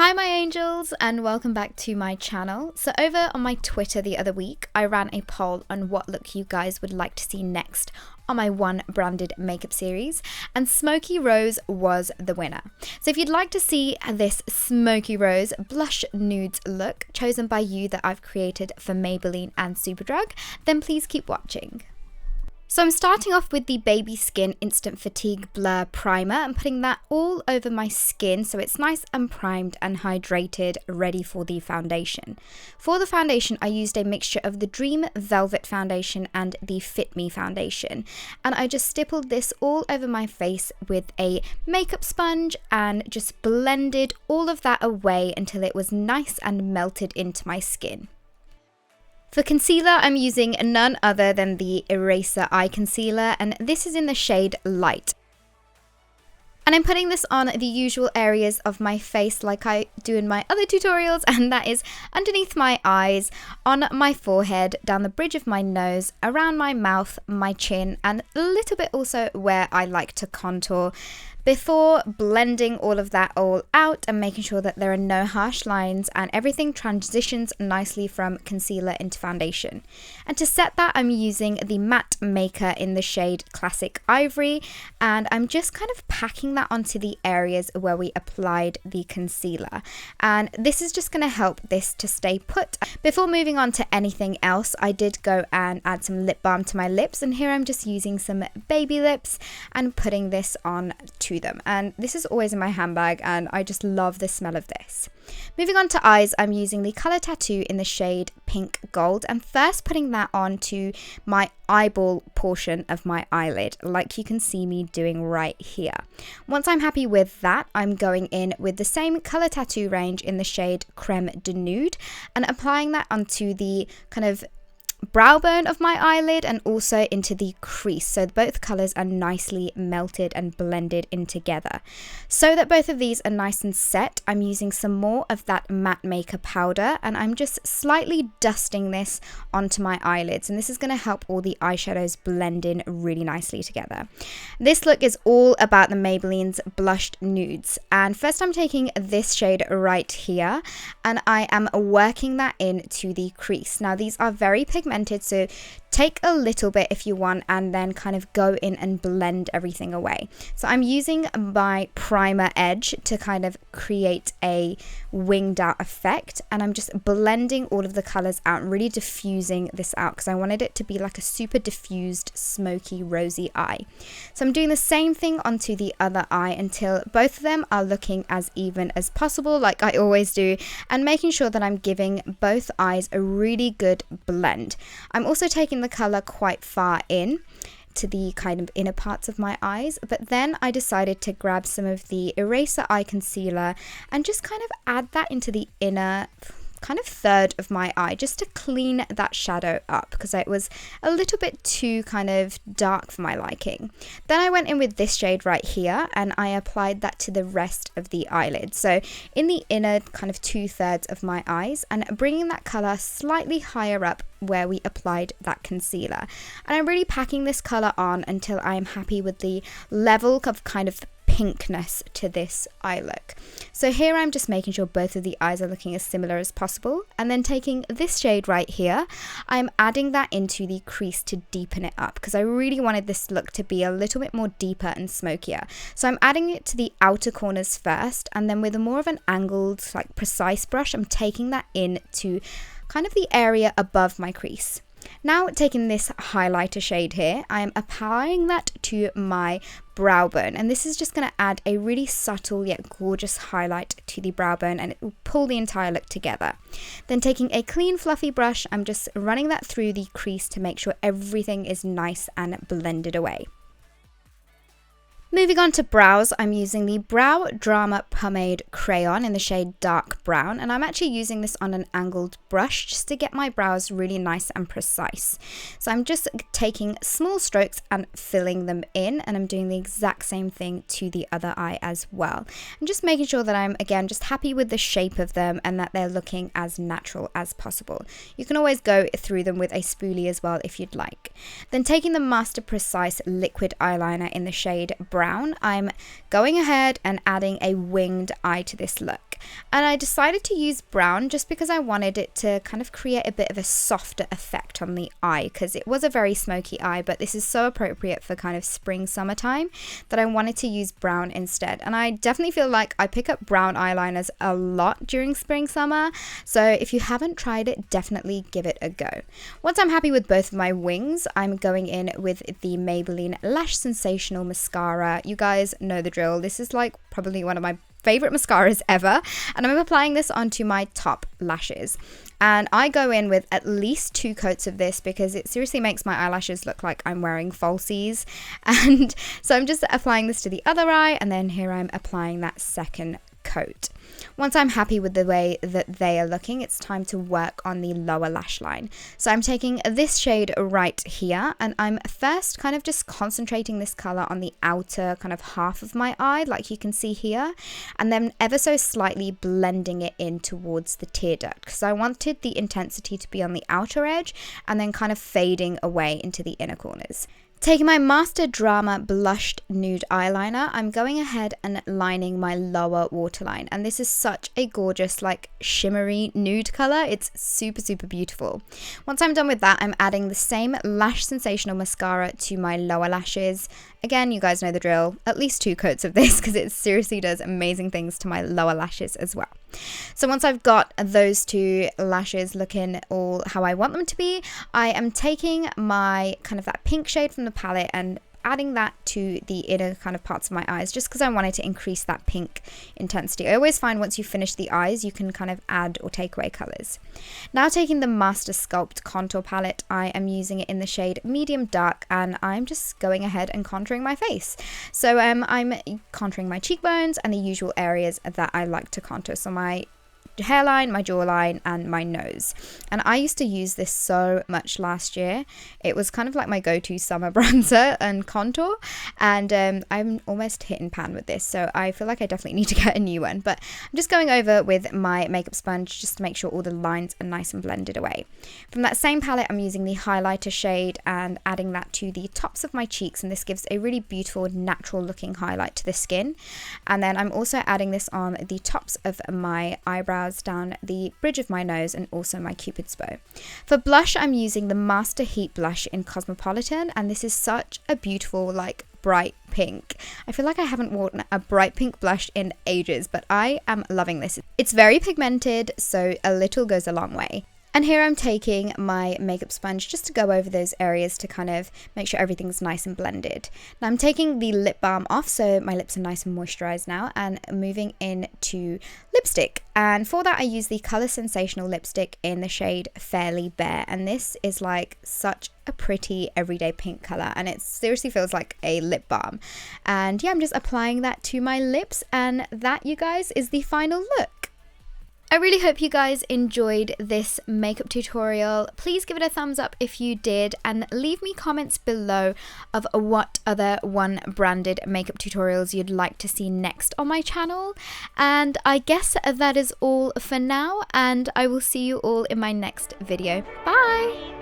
Hi my angels, and welcome back to my channel. So over on my Twitter the other week, I ran a poll on what look you guys would like to see next on my one branded makeup series, and Smoky Rose was the winner. So if you'd like to see this Smoky Rose blush nudes look chosen by you that I've created for Maybelline and Superdrug, then please keep watching. So I'm starting off with the Baby Skin Instant Fatigue Blur Primer and putting that all over my skin so it's nice and primed and hydrated, ready for the foundation. For the foundation, I used a mixture of the Dream Velvet Foundation and the Fit Me Foundation. And I just stippled this all over my face with a makeup sponge and just blended all of that away until it was nice and melted into my skin. For concealer, I'm using none other than the Eraser Eye Concealer, and this is in the shade Light. And I'm putting this on the usual areas of my face like I do in my other tutorials, and that is underneath my eyes, on my forehead, down the bridge of my nose, around my mouth, my chin, and a little bit also where I like to contour, before blending all of that all out and making sure that there are no harsh lines and everything transitions nicely from concealer into foundation. And to set that, I'm using the Matte Maker in the shade Classic Ivory, and I'm just kind of packing that onto the areas where we applied the concealer. And this is just going to help this to stay put. Before moving on to anything else, I did go and add some lip balm to my lips, and here I'm just using some baby lips and putting this on to them. And this is always in my handbag, and I just love the smell of this. Moving on to eyes, I'm using the Colour Tattoo in the shade Pink Gold, and first putting that on to my eyeball portion of my eyelid, like you can see me doing right here. Once I'm happy with that, I'm going in with the same Colour Tattoo range in the shade Creme de Nude and applying that onto the kind of brow bone of my eyelid and also into the crease, so both colors are nicely melted and blended in together. So that both of these are nice and set, I'm using some more of that Matte Maker powder, and I'm just slightly dusting this onto my eyelids, and this is going to help all the eyeshadows blend in really nicely together. This look is all about the Maybelline's Blushed Nudes, and first I'm taking this shade right here and I am working that into the crease. Now these are very pigmented, so take a little bit if you want and then kind of go in and blend everything away. So I'm using my primer edge to kind of create a winged out effect, and I'm just blending all of the colors out and really diffusing this out because I wanted it to be like a super diffused smoky rosy eye. So I'm doing the same thing onto the other eye until both of them are looking as even as possible, like I always do, and making sure that I'm giving both eyes a really good blend. I'm also taking the color quite far in to the kind of inner parts of my eyes, but then I decided to grab some of the Eraser Eye Concealer and just kind of add that into the inner kind of third of my eye just to clean that shadow up because it was a little bit too kind of dark for my liking. Then I went in with this shade right here and I applied that to the rest of the eyelid, so in the inner kind of 2/3 of my eyes, and bringing that color slightly higher up where we applied that concealer. And I'm really packing this color on until I am happy with the level of kind of pinkness to this eye look. So here I'm just making sure both of the eyes are looking as similar as possible, and then taking this shade right here, I'm adding that into the crease to deepen it up because I really wanted this look to be a little bit more deeper and smokier. So I'm adding it to the outer corners first, and then with a more of an angled, like precise brush, I'm taking that in to kind of the area above my crease. Now taking this highlighter shade here, I am applying that to my brow bone, and this is just going to add a really subtle yet gorgeous highlight to the brow bone, and it will pull the entire look together. Then taking a clean fluffy brush, I'm just running that through the crease to make sure everything is nice and blended away. Moving on to brows, I'm using the Brow Drama Pomade Crayon in the shade Dark Brown, and I'm actually using this on an angled brush just to get my brows really nice and precise. So I'm just taking small strokes and filling them in, and I'm doing the exact same thing to the other eye as well. I'm just making sure that I'm, again, just happy with the shape of them and that they're looking as natural as possible. You can always go through them with a spoolie as well if you'd like. Then taking the Master Precise Liquid Eyeliner in the shade Brown, I'm going ahead and adding a winged eye to this look. And I decided to use brown just because I wanted it to kind of create a bit of a softer effect on the eye, because it was a very smoky eye, but this is so appropriate for kind of spring, summertime that I wanted to use brown instead. And I definitely feel like I pick up brown eyeliners a lot during spring, summer. So if you haven't tried it, definitely give it a go. Once I'm happy with both of my wings, I'm going in with the Maybelline Lash Sensational Mascara. You guys know the drill. This is like probably one of my favorite mascaras ever, and I'm applying this onto my top lashes. And I go in with at least 2 coats of this because it seriously makes my eyelashes look like I'm wearing falsies. And so I'm just applying this to the other eye, and then here I'm applying that second coat. Once I'm happy with the way that they are looking, it's time to work on the lower lash line. So I'm taking this shade right here, and I'm first kind of just concentrating this color on the outer kind of half of my eye, like you can see here, and then ever so slightly blending it in towards the tear duct, because I wanted the intensity to be on the outer edge and then kind of fading away into the inner corners. Taking my Master Drama Blushed Nude Eyeliner, I'm going ahead and lining my lower waterline. And this is such a gorgeous, like, shimmery nude color. It's super, super beautiful. Once I'm done with that, I'm adding the same Lash Sensational Mascara to my lower lashes. Again, you guys know the drill. At least 2 coats of this because it seriously does amazing things to my lower lashes as well. So once I've got those 2 lashes looking all how I want them to be, I am taking my kind of that pink shade from the palette and adding that to the inner kind of parts of my eyes, just because I wanted to increase that pink intensity. I always find once you finish the eyes, you can kind of add or take away colors. Now taking the Master SCULPT contour palette, I am using it in the shade medium dark, and I'm just going ahead and contouring my face. So I'm contouring my cheekbones and the usual areas that I like to contour. So my hairline, my jawline, and my nose. And I used to use this so much last year. It was kind of like my go-to summer bronzer and contour, and I'm almost hit and pan with this, so I feel like I definitely need to get a new one. But I'm just going over with my makeup sponge just to make sure all the lines are nice and blended away. From that same palette, I'm using the highlighter shade and adding that to the tops of my cheeks, and this gives a really beautiful natural looking highlight to the skin. And then I'm also adding this on the tops of my eyebrows, down the bridge of my nose, and also my cupid's bow. For blush, I'm using the Master Heat Blush in Cosmopolitan, and this is such a beautiful, like, bright pink. I feel like I haven't worn a bright pink blush in ages, but I am loving this. It's very pigmented, so a little goes a long way. And here I'm taking my makeup sponge just to go over those areas to kind of make sure everything's nice and blended. Now I'm taking the lip balm off, so my lips are nice and moisturized now, and moving into lipstick. And for that, I use the Colour Sensational lipstick in the shade Fairly Bare. And this is like such a pretty everyday pink color, and it seriously feels like a lip balm. And yeah, I'm just applying that to my lips, and that, you guys, is the final look. I really hope you guys enjoyed this makeup tutorial. Please give it a thumbs up if you did, and leave me comments below of what other one branded makeup tutorials you'd like to see next on my channel. And I guess that is all for now, and I will see you all in my next video. Bye!